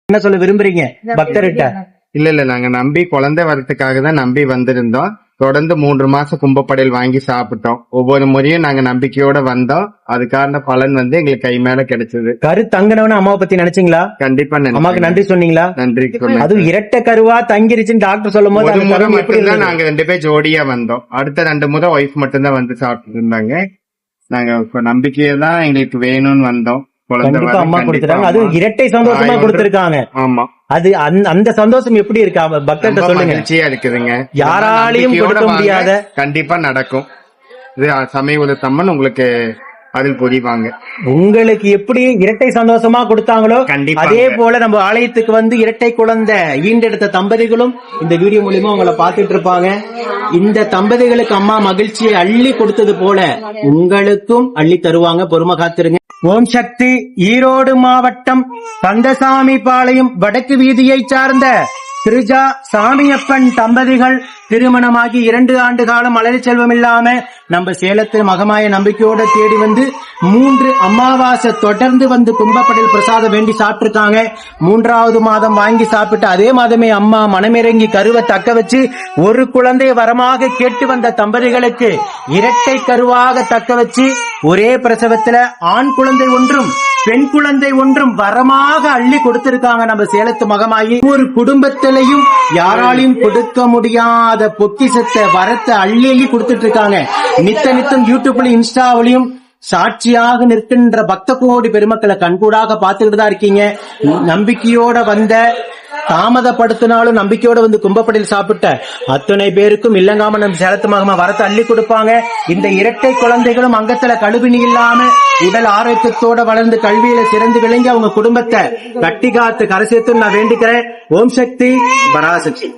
என்ன சொல்ல விரும்புறீங்க பக்தர்கிட்ட? இல்ல நாங்க நம்பி குழந்தை வரத்துக்காக தான் நம்பி வந்திருந்தோம். தொடர்ந்து 3 மாசம் கும்பப்படையல் வாங்கி சாப்பிட்டோம். ஒவ்வொரு முறையும் நாங்க நம்பிக்கையோட வந்தோம். அதுக்கான பலன் எங்களுக்கு கை மேல கிடைச்சது. கரு தங்கினவன அம்மாவை பத்தி நினைச்சீங்களா? கண்டிப்பா அம்மாக்கு நன்றி சொன்னீங்களா? நன்றி. அது இரட்டை கருவா தங்கிருச்சுன்னு டாக்டர் சொல்லும் போது ஒரு முறை மட்டும்தான் நாங்க 2 பேர் ஜோடியா வந்தோம். அடுத்த 2 முறை ஒய்ஃப் மட்டும்தான் வந்து சாப்பிட்டு இருந்தாங்க. நாங்க நம்பிக்கையா தான் எங்களுக்கு வேணும்னு வந்தோம். கண்டிப்பா அம்மா கொடுத்துட்டாங்க. அது இரட்டை சந்தோஷமா கொடுத்திருக்காங்க. ஆமா, அது அந்த சந்தோஷம் எப்படி இருக்கா பக்தர்கிட்ட சொல்லுங்க. மகிழ்ச்சியா இருக்குதுங்க. யாராலையும் கொடுக்க முடியாத கண்டிப்பா நடக்கும். இது சமய உதத்தம்மன் உங்களுக்கு அதில் புரிவாங்க. உங்களுக்கு எப்படி இரட்டை சந்தோஷமா கொடுத்தாங்களோ அதே போல நம்ம ஆலயத்துக்கு வந்து இரட்டை குழந்தை ஈண்டெடுத்த தம்பதிகளும் இந்த வீடியோ மூலியமா உங்களை பார்த்துட்டு இருப்பாங்க. இந்த தம்பதிகளுக்கு அம்மா மகிழ்ச்சியை அள்ளி கொடுத்தது போல உங்களுக்கும் அள்ளி தருவாங்க. பொறுமை காத்திருங்க. ஓம் சக்தி. ஈரோடு மாவட்டம் கந்தசாமி பாளையம் வடக்கு வீதியை சார்ந்த கிருஜா சாமியப்பன் தம்பதிகள் திருமணமாகி 2 ஆண்டு காலம் மலரி செல்வம் இல்லாம நம்ம சேலத்தில் மகமாய நம்பிக்கையோட தேடி வந்து 3 அமாவாசை தொடர்ந்து வந்து கும்பப்படையில் பிரசாதம் வேண்டி சாப்பிட்டுருக்காங்க. 3வது மாதம் வாங்கி சாப்பிட்டு அதே மாதமே அம்மா மனமிறங்கி கருவை தக்க வச்சு ஒரு குழந்தை வரமாக கேட்டு வந்த தம்பதிகளுக்கு இரட்டை கருவாக தக்க வச்சு ஒரே பிரசவத்துல ஆண் குழந்தை ஒன்றும் பெண் குழந்தை ஒன்றும் வரமாக அள்ளி கொடுத்திருக்காங்க. நம்ம சேலத்து மகமாயி ஒரு குடும்பத்திலையும் யாராலையும் கொடுக்க முடியாத பொக்கிஷத்தை வரத்தை அள்ளி அள்ளி கொடுத்துட்டு இருக்காங்க. நித்தம் யூடியூப்லயும் இன்ஸ்டாவிலையும் சாட்சியாக நிற்கின்ற பக்த கோடி பெருமக்களை கண்கூடாக பார்த்துக்கிட்டு தான் இருக்கீங்க. நம்பிக்கையோட வந்த தாமதப்படுத்தினாலும் நம்பிக்கையோட வந்து கும்பப்படையில் சாப்பிட்ட அத்தனை பேருக்கும் இல்லங்காம நம்ம சேலத்து மகமா வரத்தை அள்ளி கொடுப்பாங்க. இந்த இரட்டை குழந்தைகளும் அங்கத்துல கழுவினி இல்லாம உடல் ஆரோக்கியத்தோட வளர்ந்து கல்வியில சிறந்து விளங்கி அவங்க குடும்பத்தை கட்டி காத்து கரை சேர்த்து நான் வேண்டிக்கிறேன். ஓம் சக்தி பராசக்தி.